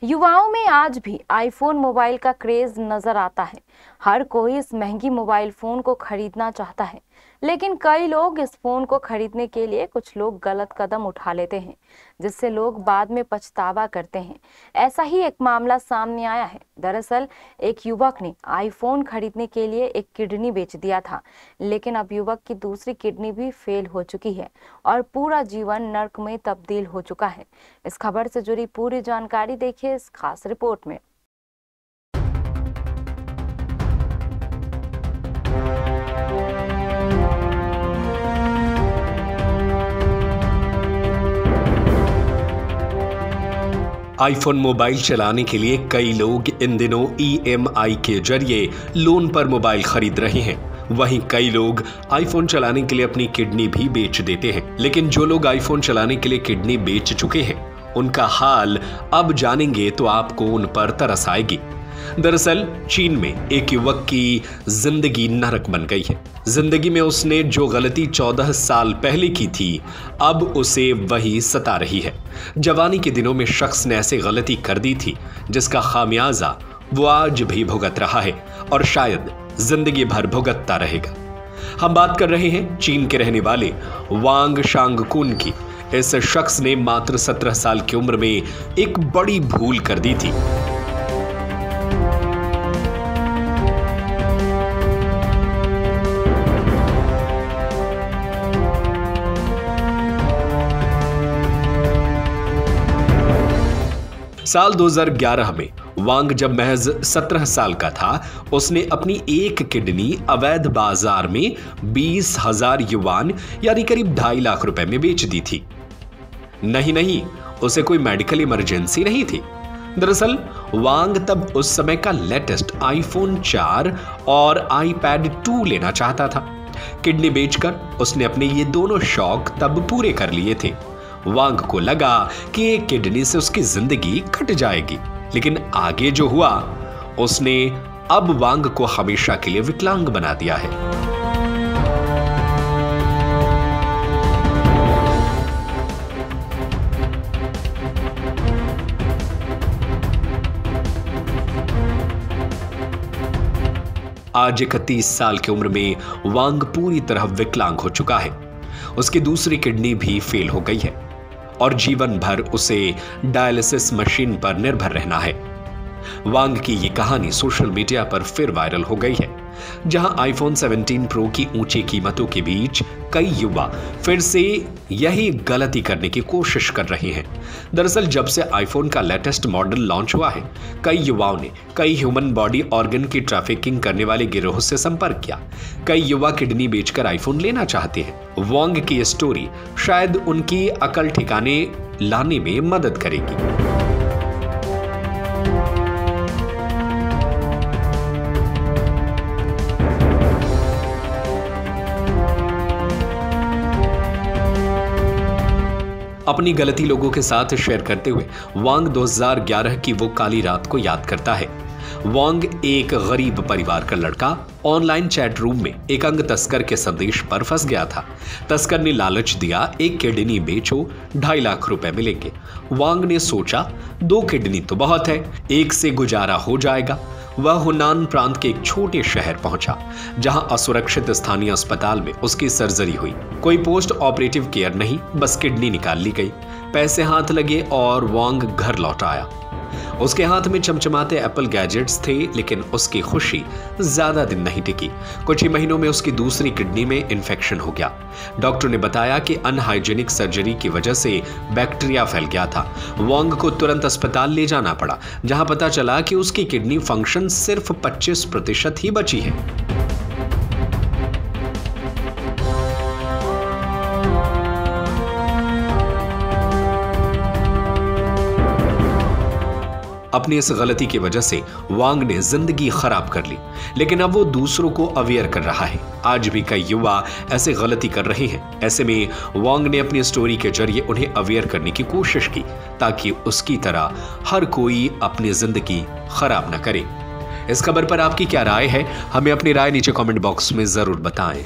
युवाओं में आज भी आईफोन मोबाइल का क्रेज नजर आता है। हर कोई इस महंगी मोबाइल फोन को खरीदना चाहता है, लेकिन कई लोग इस फोन को खरीदने के लिए कुछ लोग गलत कदम उठा लेते हैं, जिससे लोग बाद में पछतावा करते हैं। ऐसा ही एक मामला सामने आया है। दरअसल एक युवक ने आईफोन खरीदने के लिए एक किडनी बेच दिया था, लेकिन अब युवक की दूसरी किडनी भी फेल हो चुकी है और पूरा जीवन नर्क में तब्दील हो चुका है। इस खबर से जुड़ी पूरी जानकारी देखिए इस खास रिपोर्ट में। आईफोन मोबाइल चलाने के लिए कई लोग इन दिनों EMI के जरिए लोन पर मोबाइल खरीद रहे हैं। वहीं कई लोग आईफोन चलाने के लिए अपनी किडनी भी बेच देते हैं। लेकिन जो लोग आईफोन चलाने के लिए किडनी बेच चुके हैं, उनका हाल अब जानेंगे तो आपको उन पर तरस आएगी। दरअसल चीन में एक युवक की जिंदगी नरक बन गई है। जिंदगी में उसने जो गलती 14 साल पहले की थी, अब उसे वही सता रही है। जवानी के दिनों में शख्स ने ऐसी गलती कर दी थी जिसका खामियाजा वो आज भी भुगत रहा है और शायद जिंदगी भर भुगतता रहेगा। हम बात कर रहे हैं चीन के रहने वाले वांग शांगकुन की। इस शख्स ने मात्र 17 साल की उम्र में एक बड़ी भूल कर दी थी। साल 2011 में वांग जब महज 17 साल का था, उसने अपनी एक किडनी अवैध बाजार में 20,000 युवान यानी करीब 2.5 लाख रुपए में बेच दी थी। नहीं, उसे कोई मेडिकल इमरजेंसी नहीं थी। दरअसल वांग तब उस समय का लेटेस्ट आईफोन 4 और iPad 2 लेना चाहता था। किडनी बेचकर उसने अपने ये दोनों शौक तब पूरे कर लिए थे। वांग को लगा कि एक किडनी से उसकी जिंदगी कट जाएगी, लेकिन आगे जो हुआ उसने अब वांग को हमेशा के लिए विकलांग बना दिया है। आज 31 साल की उम्र में वांग पूरी तरह विकलांग हो चुका है। उसकी दूसरी किडनी भी फेल हो गई है और जीवन भर उसे डायलिसिस मशीन पर निर्भर रहना है। वांग की ये कहानी सोशल मीडिया पर फिर वायरल हो गई है, जहां आईफोन 17 प्रो की ऊंची कीमतों के बीच कई युवा फिर से यही गलती करने की कोशिश कर रहे हैं। दरअसल जब से आईफोन का लेटेस्ट मॉडल लॉन्च हुआ है, कई युवाओं ने कई ह्यूमन बॉडी ऑर्गन की ट्रैफिकिंग करने वाले गिरोह से संपर्क किया। कई युवा किडनी बेचकर आईफोन लेना चाहते हैं। वांग की स्टोरी शायद उनकी अकल ठिकाने लाने में मदद करेगी। अपनी गलती लोगों के साथ शेयर करते हुए वांग 2011 की वो काली रात को याद करता है। वांग एक गरीब परिवार का लड़का ऑनलाइन चैट रूम में एक अंग तस्कर के संदेश पर फंस गया था। तस्कर ने लालच दिया, एक किडनी बेचो, 2.5 लाख रुपए मिलेंगे। वांग ने सोचा 2 किडनी तो बहुत है, एक से गुजारा हो जाएगा। वह हुनान प्रांत के एक छोटे शहर पहुंचा, जहां असुरक्षित स्थानीय अस्पताल में उसकी सर्जरी हुई। कोई पोस्ट ऑपरेटिव केयर नहीं, बस किडनी निकाल ली गई। पैसे हाथ लगे और वांग घर लौट आया। उसके हाथ में चमचमाते एप्पल गैजेट्स थे, लेकिन उसकी खुशी ज्यादा दिन नहीं टिकी। कुछ ही महीनों में उसकी दूसरी किडनी में इन्फेक्शन हो गया। डॉक्टर ने बताया कि अनहाइजीनिक सर्जरी की वजह से बैक्टीरिया फैल गया था। वांग को तुरंत अस्पताल ले जाना पड़ा, जहां पता चला कि उसकी किडनी फंक्शन सिर्फ 25% ही बची है। अपनी इस गलती की वजह से वांग ने जिंदगी खराब कर ली, लेकिन अब वो दूसरों को अवेयर कर रहा है। आज भी कई युवा ऐसे गलती कर रहे हैं। ऐसे में वांग ने अपनी स्टोरी के जरिए उन्हें अवेयर करने की कोशिश की, ताकि उसकी तरह हर कोई अपनी जिंदगी खराब न करे। इस खबर पर आपकी क्या राय है? हमें अपनी राय नीचे कमेंट बॉक्स में जरूर बताएं।